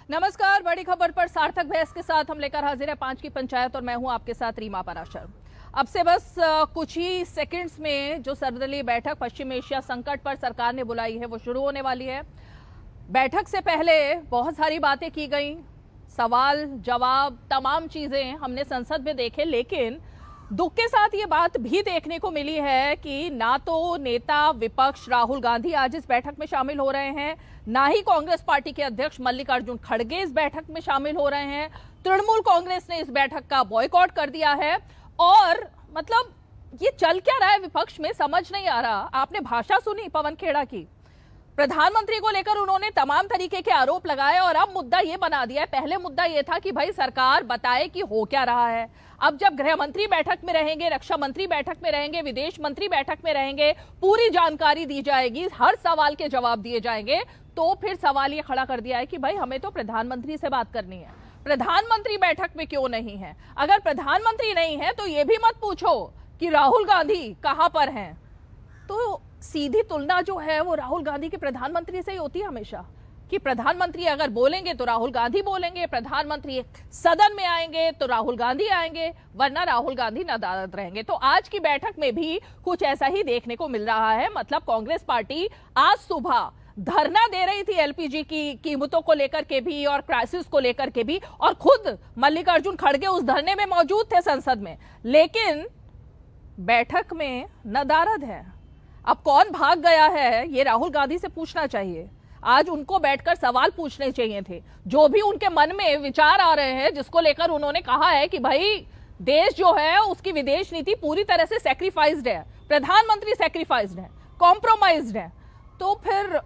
नमस्कार, बड़ी खबर पर सार्थक बहस के साथ हम लेकर हाजिर है 5 की पंचायत और मैं हूं आपके साथ रीमा पराशर। अब से बस कुछ ही सेकंड्स में जो सर्वदलीय बैठक पश्चिम एशिया संकट पर सरकार ने बुलाई है वो शुरू होने वाली है। बैठक से पहले बहुत सारी बातें की गई, सवाल जवाब तमाम चीजें हमने संसद में देखे, लेकिन दुख के साथ ये बात भी देखने को मिली है कि ना तो नेता विपक्ष राहुल गांधी आज इस बैठक में शामिल हो रहे हैं, ना ही कांग्रेस पार्टी के अध्यक्ष मल्लिकार्जुन खड़गे इस बैठक में शामिल हो रहे हैं। तृणमूल कांग्रेस ने इस बैठक का बॉयकॉट कर दिया है और मतलब ये चल क्या रहा है विपक्ष में समझ नहीं आ रहा। आपने भाषा सुनी पवन खेड़ा की, प्रधानमंत्री को लेकर उन्होंने तमाम तरीके के आरोप लगाए और अब मुद्दा ये बना दिया है। पहले मुद्दा ये था कि भाई सरकार बताए कि हो क्या रहा है। अब जब गृह मंत्री बैठक में रहेंगे, रक्षा मंत्री बैठक में रहेंगे, विदेश मंत्री बैठक में रहेंगे, पूरी जानकारी दी जाएगी, हर सवाल के जवाब दिए जाएंगे, तो फिर सवाल ये खड़ा कर दिया है कि भाई हमें तो प्रधानमंत्री से बात करनी है, प्रधानमंत्री बैठक में क्यों नहीं है। अगर प्रधानमंत्री नहीं है तो ये भी मत पूछो कि राहुल गांधी कहां पर हैं। तो सीधी तुलना जो है वो राहुल गांधी के प्रधानमंत्री से ही होती है हमेशा, कि प्रधानमंत्री अगर बोलेंगे तो राहुल गांधी बोलेंगे, प्रधानमंत्री सदन में आएंगे तो राहुल गांधी आएंगे, वरना राहुल गांधी नदारद रहेंगे। तो आज की बैठक में भी कुछ ऐसा ही देखने को मिल रहा है। मतलब कांग्रेस पार्टी आज सुबह धरना दे रही थी एलपीजी की कीमतों को लेकर के भी और क्राइसिस को लेकर के भी, और खुद मल्लिकार्जुन खड़गे उस धरने में मौजूद थे संसद में, लेकिन बैठक में नदारद है। अब कौन भाग गया है ये राहुल गांधी से पूछना चाहिए। आज उनको बैठकर सवाल पूछने चाहिए थे, जो भी उनके मन में विचार आ रहे हैं, जिसको लेकर उन्होंने कहा है कि भाई देश जो है उसकी विदेश नीति पूरी तरह से सैक्रिफाइस्ड है, प्रधानमंत्री सैक्रिफाइस्ड है, कॉम्प्रोमाइज्ड है। तो फिर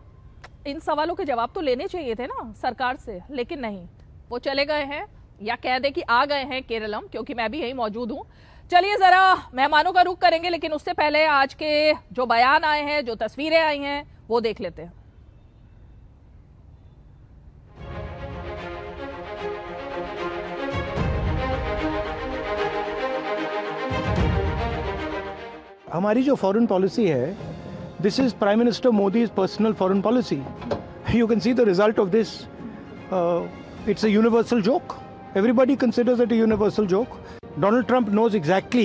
इन सवालों के जवाब तो लेने चाहिए थे ना सरकार से, लेकिन नहीं, वो चले गए हैं या कह दे कि आ गए हैं केरलम, क्योंकि मैं भी यहीं मौजूद हूं। चलिए जरा मेहमानों का रुख करेंगे, लेकिन उससे पहले आज के जो बयान आए हैं, जो तस्वीरें आई हैं, वो देख लेते हैं। हमारी जो फॉरेन पॉलिसी है, this is prime minister Modi's personal foreign policy. You can see the result of this. It's a universal joke. Everybody considers it a universal joke. Donald Trump knows exactly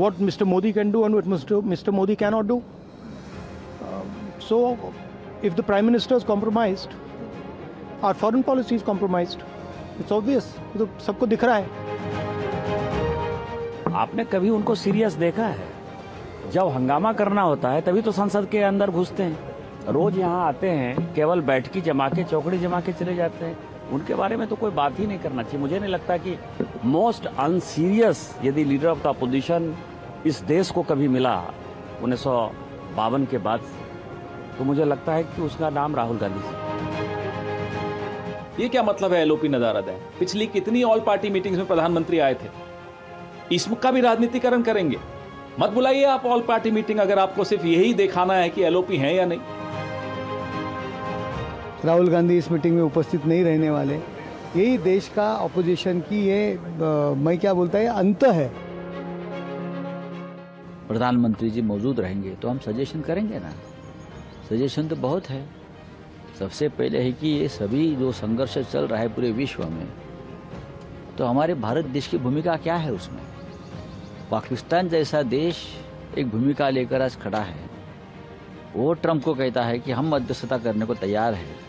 what Mr. Modi can do and what Mr. Modi cannot do. So, if the Prime Minister is compromised, our foreign policy is compromised. It's obvious. तो सबको दिख रहा है। आपने कभी उनको serious देखा है? जब हंगामा करना होता है तभी तो संसद के अंदर घुसते हैं। रोज यहाँ आते हैं, केवल बैठकी जमा के, चौकड़ी जमा के चले जाते हैं। उनके बारे में तो कोई बात ही नहीं करना चाहिए। मुझे नहीं लगता कि मोस्ट अनसीरियस यदि लीडर ऑफ द अपोजिशन इस देश को कभी मिला 1952 के बाद, तो मुझे लगता है कि उसका नाम राहुल गांधी है। ये क्या मतलब है एलओपी नदारद है? पिछली कितनी ऑल पार्टी मीटिंग्स में प्रधानमंत्री आए थे, इसका भी राजनीतिकरण करेंगे? मत बुलाइए आप ऑल पार्टी मीटिंग अगर आपको सिर्फ यही दिखाना है कि एलओपी है या नहीं। राहुल गांधी इस मीटिंग में उपस्थित नहीं रहने वाले, यही देश का अपोजिशन की ये मैं क्या बोलता है अंत है। प्रधानमंत्री जी मौजूद रहेंगे तो हम सजेशन करेंगे ना। सजेशन तो बहुत है। सबसे पहले है कि ये सभी जो संघर्ष चल रहा है पूरे विश्व में, तो हमारे भारत देश की भूमिका क्या है उसमें। पाकिस्तान जैसा देश एक भूमिका लेकर आज खड़ा है। वो ट्रंप को कहता है कि हम मध्यस्थता करने को तैयार है,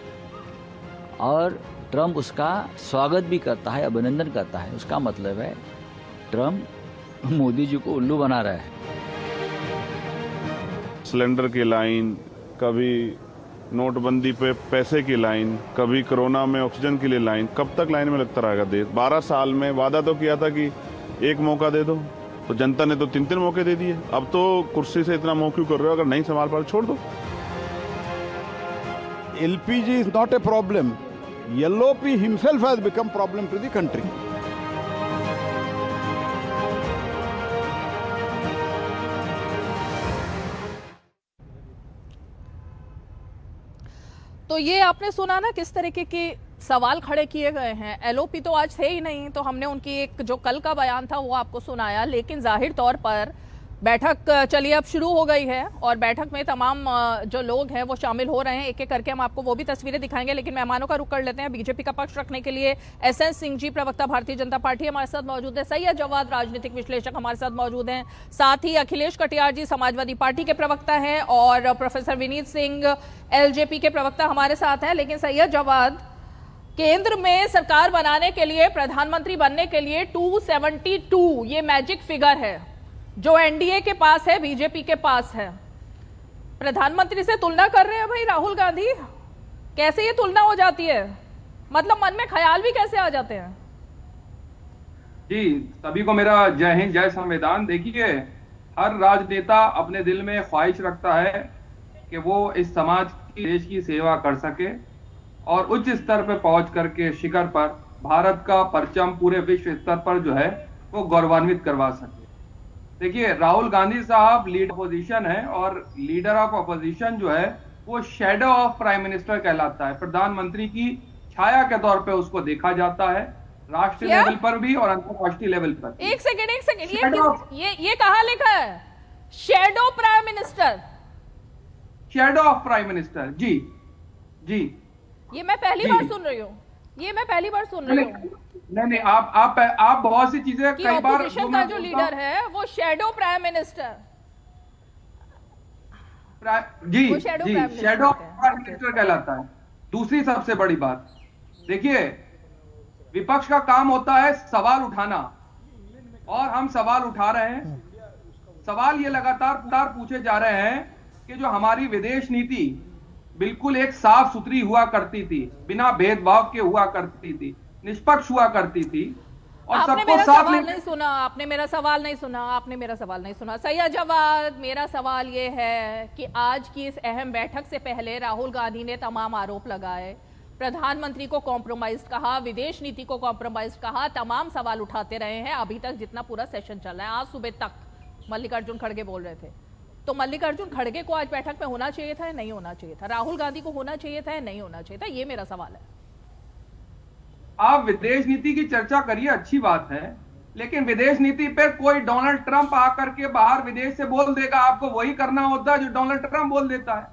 और ट्रंप उसका स्वागत भी करता है, अभिनंदन करता है। उसका मतलब है ट्रंप मोदी जी को उल्लू बना रहा है। सिलेंडर की लाइन, कभी नोटबंदी पे पैसे की लाइन, कभी कोरोना में ऑक्सीजन के लिए लाइन, कब तक लाइन में लगता रहेगा देश? 12 साल में वादा तो किया था कि एक मौका दे दो, तो जनता ने तो 3-3 मौके दे दिए। अब तो कुर्सी से इतना मोह क्यों कर रहे हो? अगर नहीं संभाल पा छोड़ दो। LPG is not a problem. LOP himself has become problem to the country. तो ये आपने सुना ना किस तरीके के सवाल खड़े किए गए हैं। एलओपी तो आज थे ही नहीं, तो हमने उनकी एक जो कल का बयान था वो आपको सुनाया, लेकिन जाहिर तौर पर बैठक चलिए अब शुरू हो गई है और बैठक में तमाम जो लोग हैं वो शामिल हो रहे हैं। एक एक करके हम आपको वो भी तस्वीरें दिखाएंगे, लेकिन मेहमानों का रुख कर लेते हैं। बीजेपी का पक्ष रखने के लिए एसएन सिंह जी, प्रवक्ता भारतीय जनता पार्टी, हमारे साथ मौजूद है। सैयद जवाद, राजनीतिक विश्लेषक, हमारे साथ मौजूद हैं। साथ ही अखिलेश कटियार जी, समाजवादी पार्टी के प्रवक्ता हैं, और प्रोफेसर विनीत सिंह, एलजेपी के प्रवक्ता हमारे साथ हैं। लेकिन सैयद जवाद, केंद्र में सरकार बनाने के लिए, प्रधानमंत्री बनने के लिए 272 ये मैजिक फिगर है जो एनडीए के पास है, बीजेपी के पास है। प्रधानमंत्री से तुलना कर रहे हैं भाई राहुल गांधी। कैसे ये तुलना हो जाती है? मतलब मन में ख्याल भी कैसे आ जाते हैं? जी, सभी को मेरा जय हिंद, जय संविधान। देखिए, हर राजनेता अपने दिल में ख्वाहिश रखता है कि वो इस समाज की, देश की सेवा कर सके और उच्च स्तर पर पहुंच करके शिखर पर भारत का परचम पूरे विश्व स्तर पर जो है वो गौरवान्वित करवा सके। देखिए, राहुल गांधी साहब लीडर अपोजिशन है और लीडर ऑफ अपोजिशन जो है वो शैडो ऑफ प्राइम मिनिस्टर कहलाता है। प्रधानमंत्री की छाया के तौर पे उसको देखा जाता है, राष्ट्रीय लेवल पर भी और अंतर्राष्ट्रीय लेवल पर। एक सेकंड, ये कहाँ लिखा है? Shadow prime minister, shadow of prime minister. जी जी, ये मैं पहली बार सुन रही हूँ। नहीं, आप बहुत सी चीजें कि कई बार ऑपोजिशन का जो लीडर है वो शैडो प्राइम मिनिस्टर। जी जी, शैडो प्राइम मिनिस्टर कहलाता है। दूसरी सबसे बड़ी बात, देखिए, विपक्ष का काम होता है सवाल उठाना, और हम सवाल उठा रहे हैं। सवाल ये लगातार पूछे जा रहे हैं कि जो हमारी विदेश नीति बिल्कुल एक साफ सुथरी हुआ करती थी, बिना भेदभाव के हुआ करती थी, निष्पक्ष हुआ करती थी, और सबको साथ नहीं सुना। आपने मेरा सवाल नहीं सुना। सैयद जवाद, मेरा सवाल ये है कि आज की इस अहम बैठक से पहले राहुल गांधी ने तमाम आरोप लगाए, प्रधानमंत्री को कॉम्प्रोमाइज कहा, विदेश नीति को कॉम्प्रोमाइज कहा, तमाम सवाल उठाते रहे हैं अभी तक जितना पूरा सेशन चल रहा है। आज सुबह तक मल्लिकार्जुन खड़गे बोल रहे थे, तो मल्लिकार्जुन खड़गे को आज बैठक में होना चाहिए था या नहीं होना चाहिए था? राहुल गांधी को होना चाहिए था या नहीं होना चाहिए था? ये मेरा सवाल है। आप विदेश नीति की चर्चा करिए, अच्छी बात है, लेकिन विदेश नीति पे कोई डोनाल्ड ट्रंप आकर के बाहर विदेश से बोल देगा, आपको वही करना होता है जो डोनाल्ड ट्रंप बोल देता है।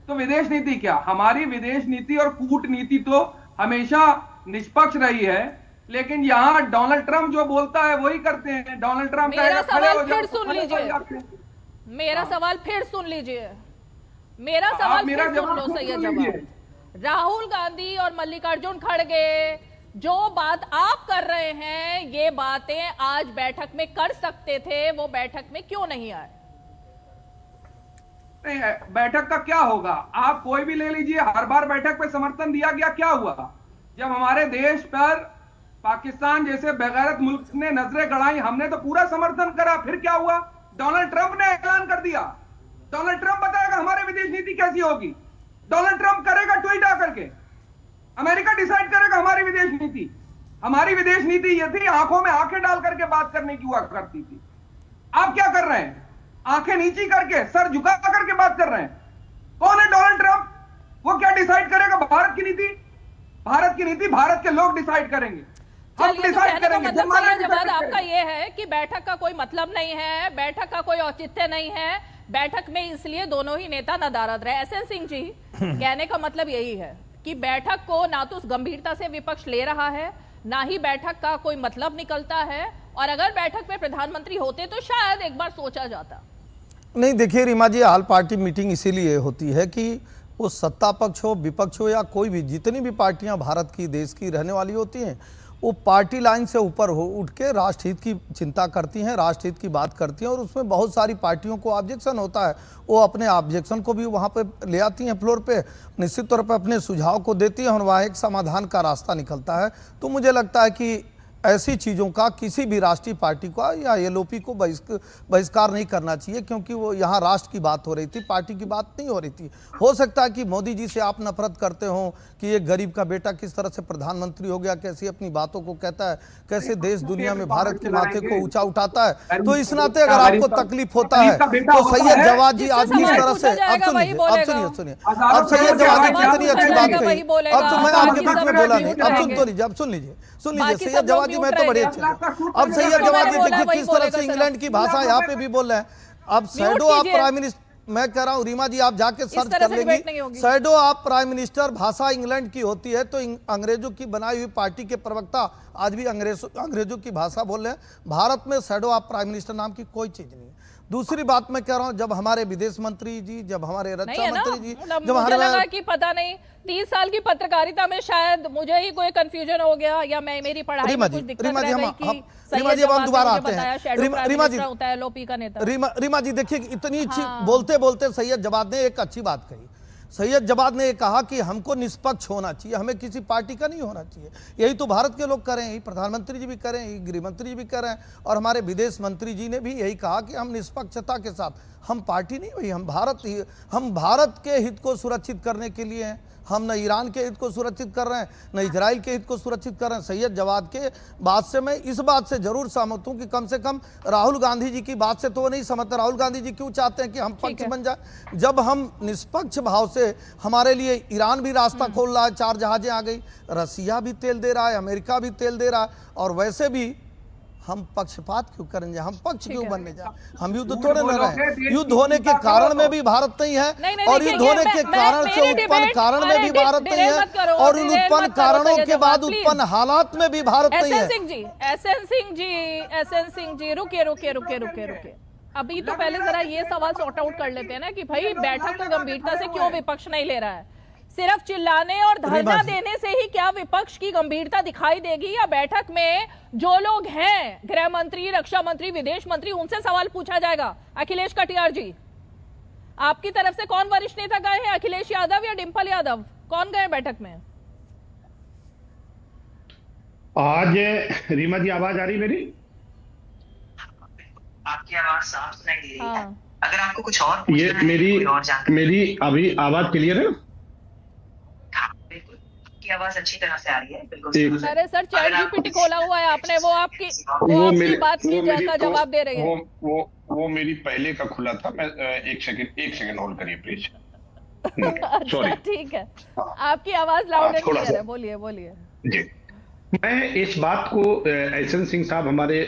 तो विदेश नीति क्या, हमारी विदेश नीति और कूटनीति तो हमेशा निष्पक्ष रही है, लेकिन यहाँ डोनाल्ड ट्रंप जो बोलता है वही करते हैं। डोनाल्ड ट्रंप मेरा सवाल फिर सुन लीजिए, मेरा सवाल फिर सुन लो सैयद जवाद। राहुल गांधी और मल्लिकार्जुन खड़गे जो बात आप कर रहे हैं, ये बातें आज बैठक में कर सकते थे, वो बैठक में क्यों नहीं आए? नहीं, बैठक का क्या होगा? आप कोई भी ले लीजिए, हर बार बैठक पे समर्थन दिया गया। क्या हुआ जब हमारे देश पर पाकिस्तान जैसे बेगैरत मुल्क ने नजरें गड़ाई? हमने तो पूरा समर्थन करा। फिर क्या हुआ? डोनाल्ड ट्रंप ने ऐलान कर दिया। डोनाल्ड ट्रंप बताएगा हमारी विदेश नीति कैसी होगी। डोनाल्ड ट्रंप करेगा ट्वीट आकर के, अमेरिका डिसाइड करेगा हमारी विदेश नीति। हमारी विदेश नीति ये थी, आंखों में आंखें डाल करके बात करने की हुआ करती थी। आप क्या कर रहे हैं? आंखें नीची करके, सर झुका करके बात कर रहे हैं। कौन है डोनाल्ड ट्रंप? वो क्या डिसाइड करेगा भारत की नीति? भारत की नीति भारत के लोग डिसाइड करेंगे, हम डिसाइड करेंगे। जवाब आपका ये है कि बैठक का कोई मतलब नहीं है, बैठक का कोई औचित्य नहीं है, बैठक में इसलिए दोनों ही नेता नदारद रहे। एसएन सिंह जी, कहने का मतलब यही है कि बैठक को ना तो गंभीरता से विपक्ष ले रहा है, ना ही बैठक का कोई मतलब निकलता है, और अगर बैठक में प्रधानमंत्री होते तो शायद एक बार सोचा जाता। नहीं, देखिए रीमा जी, हाल पार्टी मीटिंग इसीलिए होती है कि वो सत्ता पक्ष हो, विपक्ष हो, या कोई भी, जितनी भी पार्टियां भारत की, देश की रहने वाली होती हैं, वो पार्टी लाइन से ऊपर हो उठ के राष्ट्रहित की चिंता करती हैं, राष्ट्रहित की बात करती हैं, और उसमें बहुत सारी पार्टियों को ऑब्जेक्शन होता है। वो अपने ऑब्जेक्शन को भी वहाँ पे ले आती हैं फ्लोर पे, निश्चित तौर पे अपने सुझाव को देती हैं, और वहाँ एक समाधान का रास्ता निकलता है। तो मुझे लगता है कि ऐसी चीज़ों का किसी भी राष्ट्रीय पार्टी का या एलओपी को बहिष्कार नहीं करना चाहिए, क्योंकि वो यहाँ राष्ट्र की बात हो रही थी, पार्टी की बात नहीं हो रही थी। हो सकता है कि मोदी जी से आप नफरत करते हो कि एक गरीब का बेटा किस तरह से प्रधानमंत्री हो गया, कैसी अपनी बातों को कहता है, कैसे देश दुनिया में भारत के माथे को ऊंचा उठाता है। तो इस नाते अगर आपको तकलीफ होता है तो सैयद जवाद जी आज किस तरह से, अब सुनिए, अब सैयद जवाद जी कितनी अच्छी बात कही। अब मैं आपके बीच में बोला नहीं, अब सुन लीजिए, सैयद जवाद जी हिंदी में तो बड़ी अच्छी है। अब सही है, जवाब देखिए किस तरह से इंग्लैंड की भाषा यहाँ पे भी बोल रहे हैं। अब शैडो ऑफ प्राइम मिनिस्टर, मैं कह रहा हूँ रीमा जी, आप जाके सर्च कर लेंगी, शैडो ऑफ प्राइम मिनिस्टर भाषा इंग्लैंड की होती है। तो अंग्रेजों की बनाई हुई पार्टी के प्रवक्ता आज भी अंग्रेजों की भाषा बोल रहे हैं। भारत में शैडो ऑफ प्राइम मिनिस्टर नाम की कोई चीज नहीं है। दूसरी बात मैं कह रहा हूँ, जब हमारे विदेश मंत्री जी, जब हमारे रक्षा मंत्री जी, जब मुझे लगा कि पता नहीं 30 साल की पत्रकारिता में शायद मुझे ही कोई कंफ्यूजन हो गया या मैं मेरी पढ़ाई में कुछ दिक्कत रह गई कि रीमा जी अब हम दोबारा आते हैं। रीमा जी होता है एलओपी का नेता। रीमा जी देखिए इतनी अच्छी बोलते बोलते सैयद जवाद ने एक अच्छी बात कही। सैयद जवाद ने कहा कि हमको निष्पक्ष होना चाहिए, हमें किसी पार्टी का नहीं होना चाहिए। यही तो भारत के लोग करें, यही प्रधानमंत्री जी भी करें, यही गृह मंत्री जी भी करें, और हमारे विदेश मंत्री जी ने भी यही कहा कि हम निष्पक्षता के साथ, हम पार्टी नहीं हुई, हम भारत के हित को सुरक्षित करने के लिए हैं। हम न ईरान के हित को सुरक्षित कर रहे हैं, न इजराइल के हित को सुरक्षित कर रहे हैं। सैयद जवाद के बात से मैं इस बात से जरूर सहमत हूं कि कम से कम राहुल गांधी जी की बात से तो वो नहीं समझते। राहुल गांधी जी क्यों चाहते हैं कि हम पक्ष बन जाए? जब हम निष्पक्ष भाव से, हमारे लिए ईरान भी रास्ता खोल रहा है, 4 जहाजें आ गई, रसिया भी तेल दे रहा है, अमेरिका भी तेल दे रहा है, और वैसे भी हम पक्षपात क्यों करेंगे? हम पक्ष क्यों बनने जाए? हम युद्ध थोड़े न रहे। युद्ध होने के कारण में भी भारत नहीं है, और युद्ध होने के कारण से उत्पन्न कारण में भी भारत नहीं है, और उन उत्पन्न कारणों के बाद उत्पन्न हालात में भी भारत नहीं है। एसएन सिंह जी रुके। अभी तो पहले जरा ये सवाल सॉर्ट आउट कर लेते हैं ना कि भाई बैठक को गंभीरता से क्यों विपक्ष नहीं ले रहा है? सिर्फ चिल्लाने और धरना देने से ही क्या विपक्ष की गंभीरता दिखाई देगी, या बैठक में जो लोग हैं, गृह मंत्री, रक्षा मंत्री, विदेश मंत्री, उनसे सवाल पूछा जाएगा? अखिलेश कटियार जी, आपकी तरफ से कौन वरिष्ठ नेता गए हैं? अखिलेश यादव या डिंपल यादव, कौन गए बैठक में? आज रीमा जी आवाज आ रही मेरी? आपकी आवाज साफ सुनाई दे रही है। अगर आपको कुछ और ये मेरी अभी आवाज क्लियर है? की आवाज अच्छी तरह से आ रही है, बिल्कुल। अरे सर, चैट जीपीटी खोला हुआ है आपने, वो आपकी बात का जवाब दे रही है। वो मेरी पहले का खुला था। मैं एक सेकंड होल्ड करिए प्लीज। सॉरी, ठीक है, आपकी आवाज लाउड एंड क्लियर है, बोलिए जी। मैं इस बात को, एसएन सिंह साहब हमारे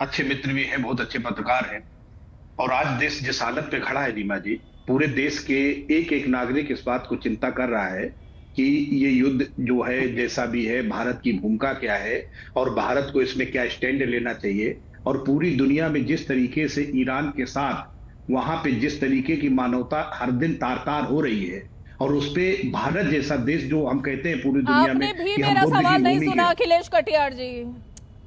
अच्छे मित्र भी हैं, बहुत अच्छे पत्रकार हैं, और आज देश जिस हालत पे खड़ा है रीमा जी, पूरे देश के एक एक नागरिक इस बात को चिंता कर रहा है कि ये युद्ध जो है जैसा भी है, भारत की भूमिका क्या है और भारत को इसमें क्या स्टैंड लेना चाहिए, और पूरी दुनिया में जिस तरीके से ईरान के साथ वहां पे जिस तरीके की मानवता हर दिन तार-तार हो रही है, और उस पे भारत जैसा देश जो हम कहते हैं पूरी दुनिया में, आपने भी मेरा सवाल नहीं सुना अखिलेश कटियार जी,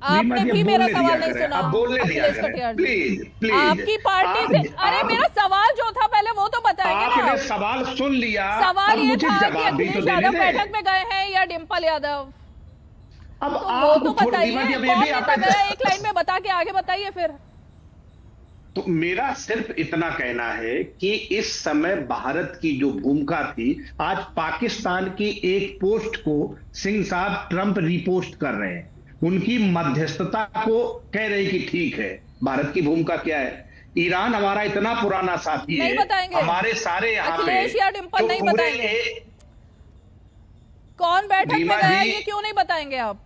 आपने भी मेरा सवाल नहीं सुना अखिलेश कटियार जी। आपकी पार्टी से, अरे मेरा सवाल जो था पहले वो तो बताएंगे ना। आपने सवाल सुन लिया, सवाल ये था कि अखिलेश यादव बैठक में गए हैं या डिंपल यादव, अब तो वो तो बताइए कौन नेता गया, एक लाइन में बता के आगे बताइए फिर। तो मेरा सिर्फ इतना कहना है कि इस समय भारत की जो भूमिका थी, आज पाकिस्तान की एक पोस्ट को सिंह साहब ट्रंप रिपोस्ट कर रहे हैं, उनकी मध्यस्थता को कह रहे कि ठीक है, भारत की भूमिका क्या है। ईरान हमारा इतना पुराना साथी है, हमारे सारे यहाँ अखिलेश या डिंपल नहीं बताएंगे कौन बैठक में गया, ये क्यों नहीं बताएंगे आप?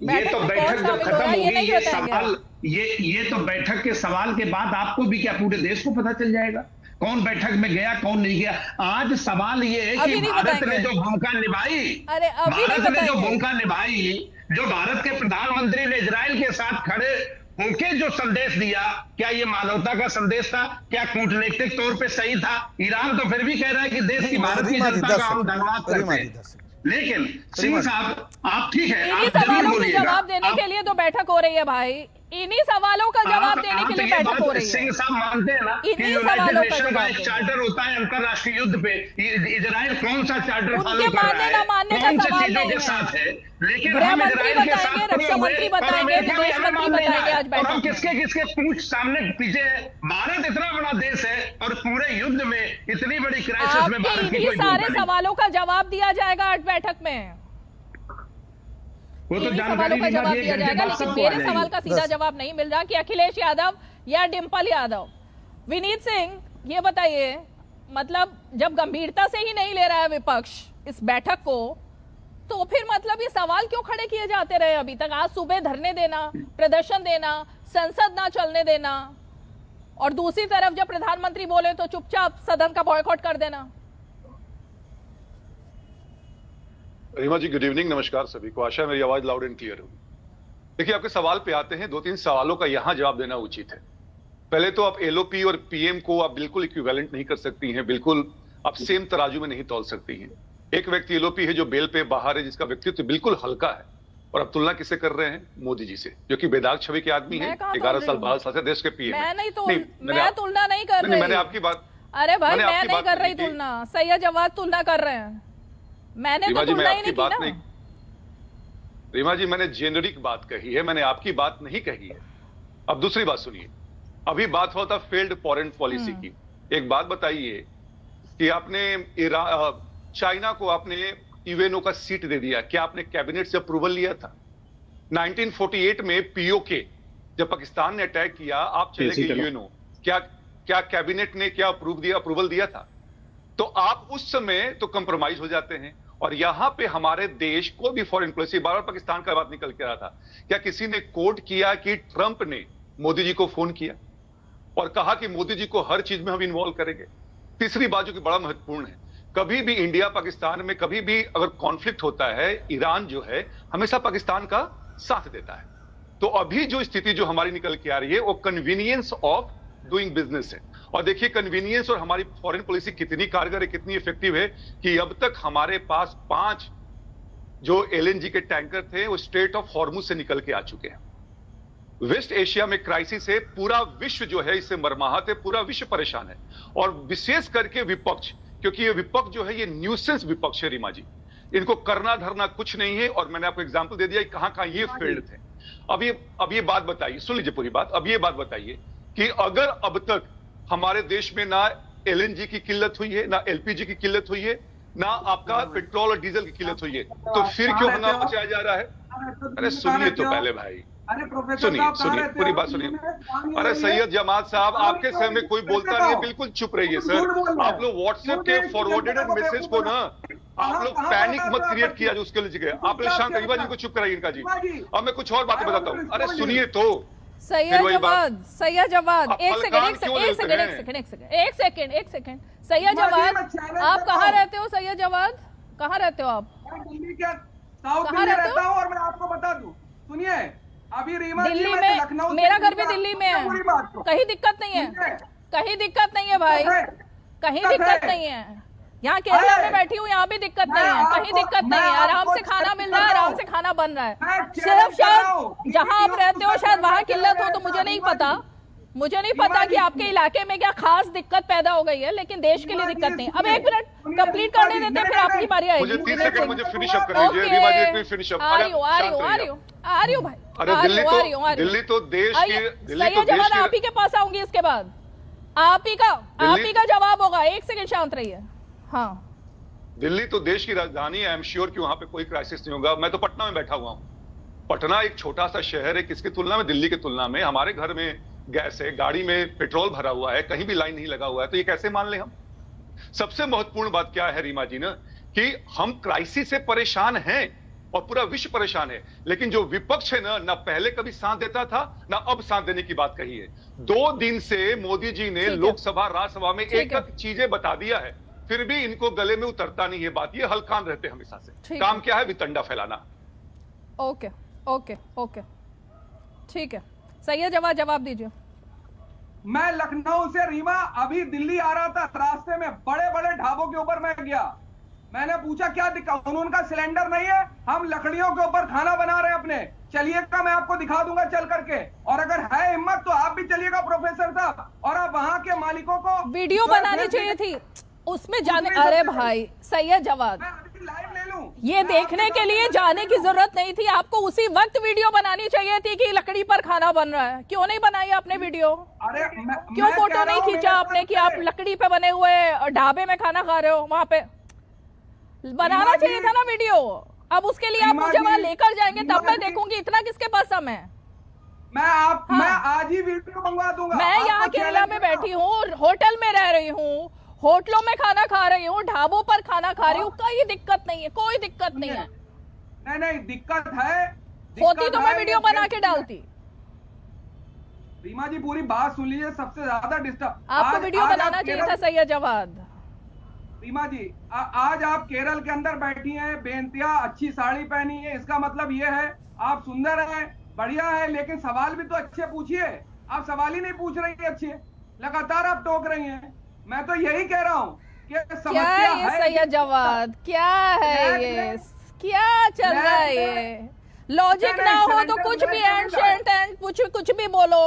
ये तो बैठक जब खत्म होगी, ये सवाल, ये तो बैठक के सवाल के बाद आपको भी क्या पूरे देश को पता चल जाएगा कौन बैठक में गया कौन नहीं गया। आज सवाल ये है कि भारत ने जो भूमिका निभाई, जो भारत के प्रधानमंत्री ने इजराइल के साथ खड़े होके जो संदेश दिया, क्या ये मानवता का संदेश था? क्या कूटनीतिक तौर पे सही था? ईरान तो फिर भी कह रहा है कि देश की, भारत की जनता का हम धन्यवाद करते हैं, लेकिन सिंह साहब आप ठीक है, इन्हीं सवालों के जवाब देने के लिए तो बैठक हो रही है भाई, इन्हीं सवालों का जवाब देने के लिए बैठक हो रही है। सिंह साहब मानते हैं ना कि यूनाइटेड नेशन का एक चार्टर होता है अंतरराष्ट्रीय युद्ध पे, इजराइल कौन सा चार्टर फॉलो कर रहा है, कौन सी चीजों के साथ है, लेकिन हम इजराइल के साथ रक्षा मंत्री बताएंगे, विदेश मंत्री बताएंगे आज बैठक, और हम किसके पूछ सामने पीछे है। भारत इतना बड़ा देश है और पूरे युद्ध में इतनी बड़ी क्राइसिस में भारत की कोई सारे सवालों का जवाब दिया जाएगा आज बैठक में, वो तो सवालों का जवाब दिया जाएगा, लेकिन मेरे सवाल का सीधा जवाब नहीं मिल रहा कि अखिलेश यादव या डिंपल यादव। विनीत सिंह, ये बताइए, मतलब जब गंभीरता से ही नहीं ले रहा है विपक्ष इस बैठक को, तो फिर मतलब ये सवाल क्यों खड़े किए जाते रहे अभी तक? आज सुबह धरने देना, प्रदर्शन देना, संसद ना चलने देना, और दूसरी तरफ जब प्रधानमंत्री बोले तो चुपचाप सदन का बॉयकॉट कर देना। रीमा जी, गुड इवनिंग, नमस्कार सभी को। आशा है मेरी आवाज लाउड एंड क्लियर होगी। देखिए, आपके सवाल पे आते हैं। 2-3 सवालों का यहां जवाब देना उचित है। पहले तो आप एलओपी और पीएम को आप बिल्कुल इक्विवेलेंट नहीं कर सकती हैं, बिल्कुल आप सेम तराजू में नहीं तौल सकती हैं। एक व्यक्ति एलओपी है जो बेल पे बाहर है, जिसका व्यक्तित्व बिल्कुल हल्का है, और आप तुलना किससे कर रहे हैं? मोदी जी से, जो कि बेदाग छवि के आदमी है, 11 साल 12 साल से देश के पीएम। मैं तुलना नहीं कर रही। मैंने आपकी बात, अरे भाई मैं नहीं कर रही तुलना, सैयद जवाद तुलना कर रहे हैं। मैंने तो तुलना ही नहीं की ना। रीमा जी, मैंने जेनरिक बात कही है, मैंने आपकी बात नहीं कही है। अब दूसरी बात सुनिए। अभी बात होता फेल्ड फॉरेन पॉलिसी की। एक बात बताइए कि आपने चाइना को आपने यूएनओ का सीट दे दिया, क्या आपने कैबिनेट से अप्रूवल लिया था? 1948 में पीओके जब पाकिस्तान ने अटैक किया, आप चले गए यूएनओ, क्या कैबिनेट ने क्या अप्रूवल दिया था? तो आप उस समय तो कंप्रोमाइज हो जाते हैं। और यहां पे हमारे देश को भी फॉरेन पॉलिसी, बार बार पाकिस्तान का बात निकल के रहा था, क्या किसी ने कोट किया कि ट्रंप ने मोदी जी को फोन किया और कहा कि मोदी जी को हर चीज में हम इन्वॉल्व करेंगे? तीसरी बात जो कि बड़ा महत्वपूर्ण है, कभी भी इंडिया पाकिस्तान में कभी भी अगर कॉन्फ्लिक्ट होता है, ईरान जो है हमेशा पाकिस्तान का साथ देता है। तो अभी जो स्थिति जो हमारी निकल के आ रही है वो कन्वीनियंस ऑफ डूइंग बिजनेस है। और देखिए, कन्वीनियंस और हमारी फॉरेन पॉलिसी कितनी कारगर है, कितनी इफेक्टिव है कि अब तक हमारे पास 5 जो एलएनजी के टैंकर थे वो स्ट्रेट ऑफ हॉर्मुज से निकल के आ चुके हैं। वेस्ट एशिया में क्राइसिस है, पूरा विश्व जो है इससे मरमाहत है, पूरा विश्व परेशान है। और विशेष करके विपक्ष, क्योंकि ये विपक्ष जो है ये न्यूसेंस विपक्ष है रीमा जी, इनको करना धरना कुछ नहीं है। और मैंने आपको एग्जांपल दे दिया कहां ये फेल्ड थे। अब ये बात बताइए, सुन लीजिए पूरी बात। अब ये बात बताइए कि अगर अब तक हमारे देश में ना एलएनजी की किल्लत हुई है, ना एलपीजी की किल्लत हुई है, ना आपका पेट्रोल और डीजल की किल्लत हुई है, तो फिर क्यों हंगामा मचाया जा रहा है? अरे सुनिए तो पहले भाई, सुनिए पूरी बात सुनिए। अरे सैयद जमात साहब, आपके समय में कोई बोलता नहीं है, बिल्कुल चुप रहिए सर। आप लोग व्हाट्सएप के फॉरवर्डेड मैसेज को ना, आप लोग पैनिक मत क्रिएट किया जो उसके लिए जगह। आप लोग शांत रहिए जी को चुप कराइए इनका जी। अब मैं कुछ और बातें बताता हूँ। अरे सुनिए तो सैयद जवाद, एक सेकंड। सैयद जवाद, आप कहाँ रहते हो? सैयद जवाद, कहाँ रहते हो आप? दिल्ली के साउथ दिल्ली रहता हूँ। और मैं आपको बता दूं, सुनिए, अभी रीमा दिल्ली में, मेरा घर भी दिल्ली में है, कहीं दिक्कत नहीं है, कहीं दिक्कत नहीं है भाई, कहीं दिक्कत नहीं है। यहाँ केरला में बैठी हूँ, यहाँ भी दिक्कत नहीं है, कहीं दिक्कत नहीं है। आराम से खाना मिल रहा है, आराम से खाना बन रहा है। सिर्फ शायद जहाँ आप रहते हो शायद वहाँ किल्लत हो, तो मुझे नहीं पता कि आपके इलाके में क्या खास दिक्कत पैदा हो गई है, लेकिन देश के लिए दिक्कत नहीं। अब 1 मिनट कंप्लीट करने देते हैं, फिर आपकी बारी आएगी। मुझे 30 सेकंड मुझे फिनिश अप करने दीजिए रीमा जी, प्लीज फिनिश अप। आ रही हूँ भाई। अरे दिल्ली तो देश की, सैयद जवाद आप ही के पास आऊंगी इसके बाद, आप ही का जवाब होगा। 1 सेकंड शांत रहिए। हाँ, दिल्ली तो देश की राजधानी है, आई एम श्योर कि वहां पे कोई क्राइसिस नहीं होगा। मैं तो पटना में बैठा हुआ हूँ। पटना एक छोटा सा शहर है, किसकी तुलना में? दिल्ली की तुलना में। हमारे घर में गैस है, गाड़ी में पेट्रोल भरा हुआ है, कहीं भी लाइन नहीं लगा हुआ है, तो ये कैसे मान ले हम? सबसे महत्वपूर्ण बात क्या है रीमा जी ना, कि हम क्राइसिस से परेशान हैं और पूरा विश्व परेशान है, लेकिन जो विपक्ष है ना पहले कभी साथ देता था, ना अब साथ देने की बात कही है। 2 दिन से मोदी जी ने लोकसभा राज्यसभा में एक चीजें बता दिया है, फिर भी इनको गले में उतरता नहीं है बात। ये हल्कान रहते हैं हमेशा से। काम क्या है? वितंडा फैलाना। ओके, ठीक है। सैयद जवाद, जवाब दीजिए। मैं लखनऊ से रीमा अभी दिल्ली आ रहा था, रास्ते में बड़े बड़े ढाबों के ऊपर मैं गया, मैंने पूछा क्या दिक्कत? उनका सिलेंडर नहीं है, हम लकड़ियों के ऊपर खाना बना रहे हैं अपने। चलिएगा, मैं आपको दिखा दूंगा चल करके, और अगर है हिम्मत तो आप भी चलिएगा प्रोफेसर साहब, और आप वहां के मालिकों को वीडियो बनानी चाहिए थी उसमें जाने। अरे भाई सैयद जवाद, लाइव ले लूं, ये देखने के लिए जाने की जरूरत नहीं थी, आपको उसी वक्त वीडियो बनानी चाहिए थी कि लकड़ी पर खाना बन रहा है। क्यों नहीं बनाई आपने वीडियो? अरे क्यों फोटो नहीं खींचा आपने कि आप लकड़ी पे बने हुए ढाबे में खाना खा रहे हो? वहां पे बनाना चाहिए था ना वीडियो। अब उसके लिए आप मुझे वहां लेकर जाएंगे, तब मैं देखूंगी इतना किसके पास समय है। मैं आज ही वीडियो मंगवा दूंगा। मैं यहाँ केरला में बैठी हूँ, होटल में रह रही हूँ, होटलों में खाना खा रही हूँ, ढाबों पर खाना खा रही हूँ, कोई दिक्कत नहीं है, कोई दिक्कत नहीं है। नहीं दिक्कत है, होती तो मैं वीडियो बना के डालती। रीमा जी पूरी बात सुन लीजिए। सबसे ज्यादा डिस्टर्ब आपको वीडियो बनाना चाहिए था सैयद जवाद। रीमा जी आज आप केरल के अंदर बैठी हैं, बेइंतहा अच्छी साड़ी पहनी है, इसका मतलब ये है आप सुंदर हैं, बढ़िया है, लेकिन सवाल भी तो अच्छे पूछिए। आप सवाल ही नहीं पूछ रही है अच्छे, लगातार आप टोक रही हैं। मैं तो यही कह रहा हूँ कि समस्या है सैयद जवाद, क्या है ये, क्या चल रहा है ये? लॉजिक ना हो तो कुछ भी एंड कुछ भी बोलो,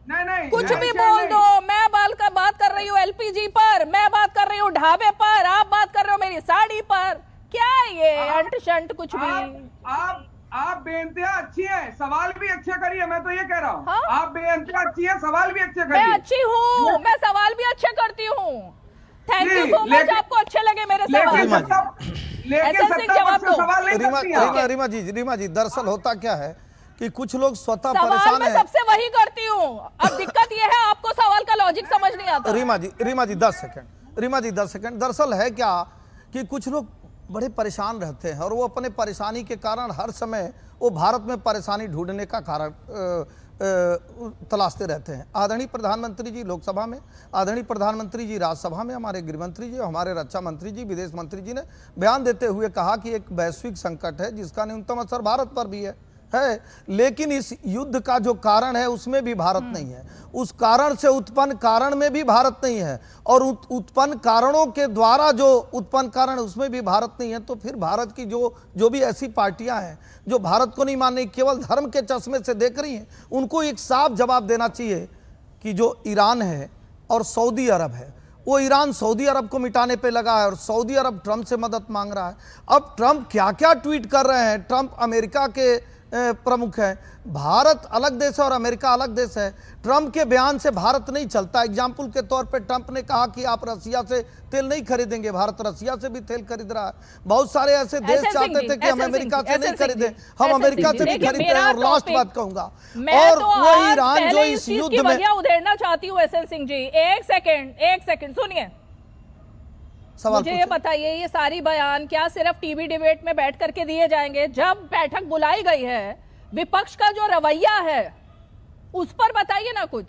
नहीं कुछ भी बोल दो। मैं बात कर रही हूँ एलपीजी पर, मैं बात कर रही हूँ ढाबे पर, आप बात कर रहे हो मेरी साड़ी पर। क्या है ये अंट शंट कुछ भी? आप बेइंतहा अच्छी हैं, सवाल भी अच्छे करिए। मैं तो ये कह रहा हूँ, हाँ? आप बेइंतहा अच्छी हैं, सवाल भी अच्छे करिए। मैं अच्छी हूँ, मैं सवाल भी अच्छे करती हूँ। थैंक यू सो मच, आपको अच्छे लगे मेरे सवाल। रीमा जी दरअसल होता क्या है कि कुछ लोग स्वतः सवाल परेशान मैं है। सबसे वही करती हूँ। अब दिक्कत ये है आपको सवाल का लॉजिक समझ नहीं आता। रीमा जी 10 सेकंड। दरअसल है क्या कि कुछ लोग बड़े परेशान रहते हैं और वो अपने परेशानी के कारण हर समय वो भारत में परेशानी ढूंढने का कारण तलाशते रहते हैं। आदरणीय प्रधानमंत्री जी लोकसभा में, आदरणीय प्रधानमंत्री जी राज्यसभा में, हमारे गृहमंत्री जी, हमारे रक्षा मंत्री जी, विदेश मंत्री जी ने बयान देते हुए कहा कि एक वैश्विक संकट है जिसका न्यूनतम असर भारत पर भी है, लेकिन इस युद्ध का जो कारण है उसमें भी भारत नहीं है, उस कारण से उत्पन्न कारण में भी भारत नहीं है, और उत्पन्न कारणों के द्वारा जो उत्पन्न कारण उसमें भी भारत नहीं है। तो फिर भारत की जो भी ऐसी पार्टियां हैं जो भारत को नहीं मान रही, केवल धर्म के चश्मे से देख रही हैं, उनको एक साफ जवाब देना चाहिए कि जो ईरान है और सऊदी अरब है, वो ईरान सऊदी अरब को मिटाने पे लगा है और सऊदी अरब ट्रंप से मदद मांग रहा है। अब ट्रंप क्या क्या ट्वीट कर रहे हैं, ट्रंप अमेरिका के प्रमुख है, भारत अलग देश है और अमेरिका अलग देश है। ट्रंप के बयान से भारत नहीं चलता। एग्जाम्पल के तौर पे ट्रंप ने कहा कि आप रसिया से तेल नहीं खरीदेंगे, भारत रसिया से भी तेल खरीद रहा है। बहुत सारे ऐसे देश चाहते थे कि हम अमेरिका से नहीं खरीदें, हम अमेरिका से भी खरीदते हैं। और लास्ट बात कहूंगा, और वो ईरान जो इस युद्ध में उधेड़ना चाहती हूँ एसएल सिंह जी, एक सेकंड सुनिए। मुझे ये बताइए, ये सारी बयान क्या सिर्फ टीवी डिबेट में बैठ करके दिए जाएंगे? जब बैठक बुलाई गई है, विपक्ष का जो रवैया है उस पर बताइए ना कुछ।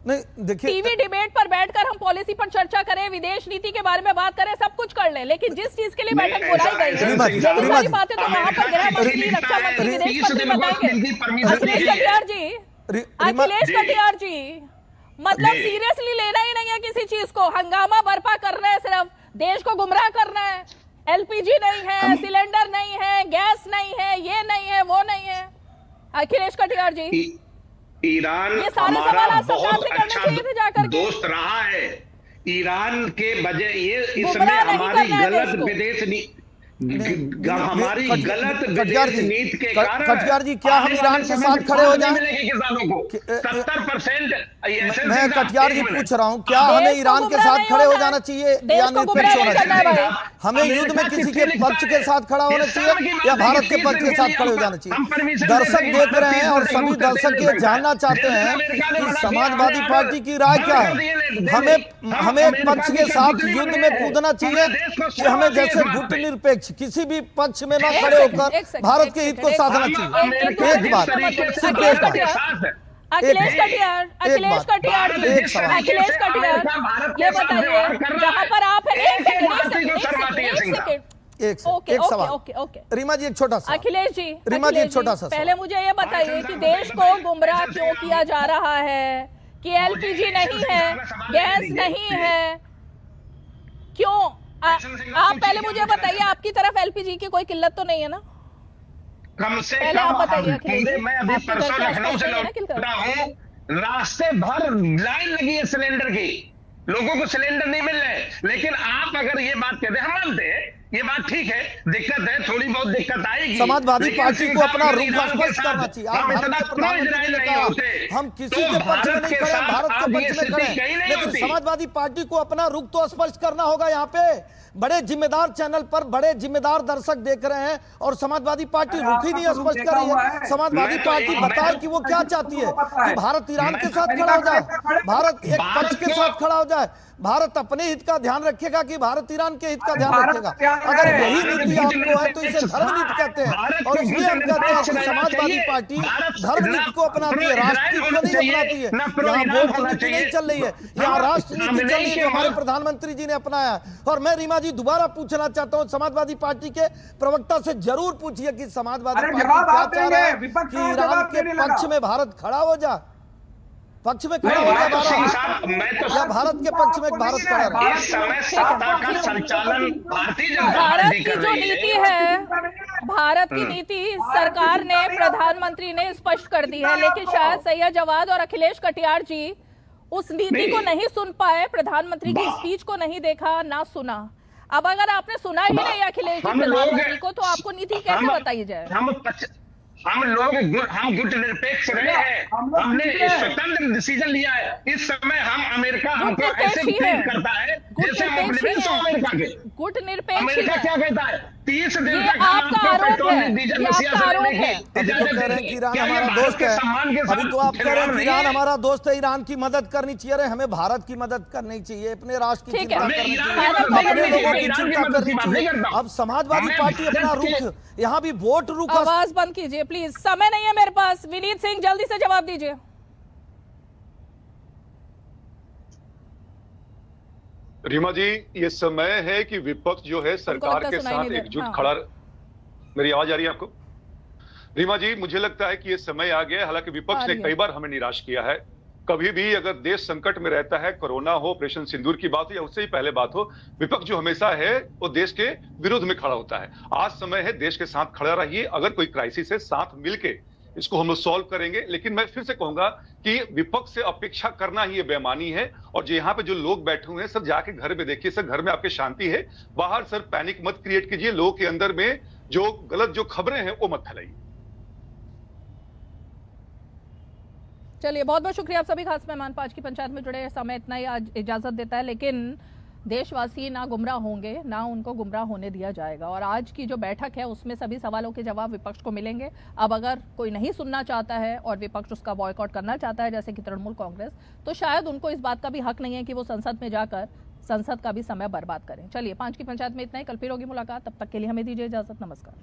नहीं देखिए, टीवी डिबेट पर बैठकर हम पॉलिसी पर चर्चा करें, विदेश नीति के बारे में बात करें, सब कुछ कर लें, लेकिन जिस चीज के लिए बैठक बुलाई गई है ये सारी बातें तो वहां पर गृह मंत्री, रक्षा मंत्री, विदेश मंत्री बताएंगे। अखिलेश कटियार जी, मतलब सीरियसली लेना ही नहीं है किसी चीज को, हंगामा बर्पा कर रहे हैं, सिर्फ देश को गुमराह करना है। एलपीजी नहीं है, सिलेंडर नहीं है, गैस नहीं है, ये नहीं है, वो नहीं है। अखिलेश कटियार जी, ईरान हमारा बहुत अच्छा दोस्त रहा है। ईरान के बजाय ये इसमें हमारी गलत विदेश हमारी गलत विदेश नीति के कारण कटियार जी, क्या हम ईरान के साथ खड़े हो जाएं? किसानों को 70%। मैं कटियार जी पूछ रहा हूं, क्या हमें ईरान के साथ खड़े हो जाना चाहिए या निरपेक्ष होना चाहिए? हमें युद्ध में किसी के पक्ष के साथ खड़ा होना चाहिए या भारत के पक्ष के साथ खड़े हो जाना चाहिए? दर्शक देख रहे हैं और सभी दर्शक ये जानना चाहते हैं कि समाजवादी पार्टी की राय क्या है। हमें पक्ष के साथ युद्ध में कूदना चाहिए कि हमें जैसे गुट निरपेक्ष किसी भी पक्ष में न खड़े होकर भारत के हित को साधना चाहिए? एक बात, सिर्फ एक बात। अखिलेश कटियार ये बताइए, जहां पर आप एक सवाल रीमा जी, एक छोटा सा। अखिलेश जी, रीमा जी, एक छोटा सा पहले मुझे ये बताइए कि देश को गुमराह क्यों किया जा रहा है कि एलपीजी नहीं है, गैस नहीं है, क्यों? आप पहले मुझे बताइए, आपकी तरफ एलपीजी की कोई किल्लत तो नहीं है ना? कम से कम मैं अभी परसों लखनऊ से लौटा हूँ, रास्ते भर लाइन लगी है सिलेंडर की, लोगों को सिलेंडर नहीं मिल रहे। लेकिन आप अगर ये बात कहते हैं, हम मानते हैं ये बात ठीक है, दिक्कत है, थोड़ी बहुत दिक्कत आएगी। समाजवादी पार्टी को अपना रुख स्पष्ट करना चाहिए। आप भारत के प्रधानमंत्री ने कहा हम किसी के पक्ष में नहीं खड़े, भारत के पक्ष में खड़े, लेकिन समाजवादी पार्टी को अपना रुख तो स्पष्ट करना होगा। यहाँ पे बड़े जिम्मेदार चैनल पर बड़े जिम्मेदार दर्शक देख रहे हैं और समाजवादी पार्टी रुख ही नहीं स्पष्ट कर रही है। समाजवादी पार्टी बताए कि वो क्या चाहती है, कि भारत ईरान के साथ खड़ा हो जाए, भारत एक पक्ष के साथ खड़ा हो जाए, भारत अपने हित का ध्यान रखेगा कि भारत ईरान के हित का ध्यान रखेगा? अगर यही नीति आपको है तो इसे धर्म नीति कहते हैं, और इसलिए हम कहते हैं कि समाजवादी पार्टी धर्म नीति को अपनाती है, राष्ट्र नीति को नहीं अपनाती है। यहाँ वोट नीति नहीं चल रही है, यहाँ राष्ट्र नीति चल रही है जो हमारे प्रधानमंत्री जी ने अपनाया है। और मैं रीमा जी दोबारा पूछना चाहता हूँ, समाजवादी पार्टी के प्रवक्ता से जरूर पूछिए कि समाजवादी पार्टी क्या चाह रहा है कि ईरान के पक्ष में भारत खड़ा हो जाए, पक्ष में खड़ा हो जाए भारत, या भारत के पक्ष में भारत खड़ा रहे? इस समय सत्ता का संचालन भारतीय जनता भारत पार्टी की कर जो रही नीति है। है, भारत की नीति सरकार ने, प्रधानमंत्री ने स्पष्ट कर दी है, लेकिन शायद सैयद जवाद और अखिलेश कटियार जी उस नीति को नहीं सुन पाए, प्रधानमंत्री की स्पीच को नहीं देखा ना सुना। अब अगर आपने सुना ही नहीं अखिलेश जी प्रधानमंत्री को, तो आपको नीति कैसे बताई जाए? हम गुट निरपेक्ष रहे हैं, हमने स्वतंत्र डिसीजन लिया है। इस समय हम अमेरिका हमको ऐसे ट्रीट करता है जैसे हम अमेरिका के। गुट निरपेक्ष अमेरिका क्या कहता है? 30 दिन तक आपका आरोप है, डीजल ये आपका आरोप है। अभी तो कह रहे हैं कि ईरान हमारा दोस्त है, अभी तो आप कह रहे हैं कि ईरान हमारा दोस्त है, ईरान की मदद करनी चाहिए। हमें भारत की मदद करनी चाहिए, अपने राष्ट्र की चिंता करनी चाहिए, अपने लोगों की चिंता करनी चाहिए। अब समाजवादी पार्टी अपना रुख, यहाँ भी वोट रुख। आवाज बंद कीजिए प्लीज, समय नहीं है मेरे पास। विनीत सिंह जल्दी से जवाब दीजिए। रीमा जी, ये समय है कि विपक्ष जो है सरकार के साथ एकजुट खड़ा। मेरी आवाज आ रही है आपको? रीमा जी, मुझे लगता है कि ये समय आ गया है। हालांकि विपक्ष ने कई बार हमें निराश किया है। कभी भी अगर देश संकट में रहता है, कोरोना हो, ऑपरेशन सिंदूर की बात हो या उससे ही पहले बात हो, विपक्ष जो हमेशा है वो देश के विरुद्ध में खड़ा होता है। आज समय है देश के साथ खड़ा रहिए। अगर कोई क्राइसिस है, साथ मिलके इसको हम लोग सॉल्व करेंगे। लेकिन मैं फिर से कहूंगा कि विपक्ष से अपेक्षा करना ही ये बेईमानी है। और जो यहाँ पे जो लोग बैठे हुए हैं, सर जाके घर में देखिए, सर घर में आपके शांति है, बाहर सर पैनिक मत क्रिएट कीजिए, लोगों के अंदर में जो गलत जो खबरें हैं वो मत फैलाइए। चलिए, बहुत बहुत शुक्रिया आप सभी खास मेहमान। 5 की पंचायत में जुड़े, समय इतना ही आज इजाजत देता है, लेकिन देशवासी ना गुमराह होंगे, ना उनको गुमराह होने दिया जाएगा। और आज की जो बैठक है उसमें सभी सवालों के जवाब विपक्ष को मिलेंगे। अब अगर कोई नहीं सुनना चाहता है और विपक्ष उसका बॉयकॉट करना चाहता है, जैसे कि तृणमूल कांग्रेस, तो शायद उनको इस बात का भी हक नहीं है कि वो संसद में जाकर संसद का भी समय बर्बाद करें। चलिए, 5 की पंचायत में इतना ही। कल फिर होगी मुलाकात, तब तक के लिए हमें दीजिए इजाजत। नमस्कार।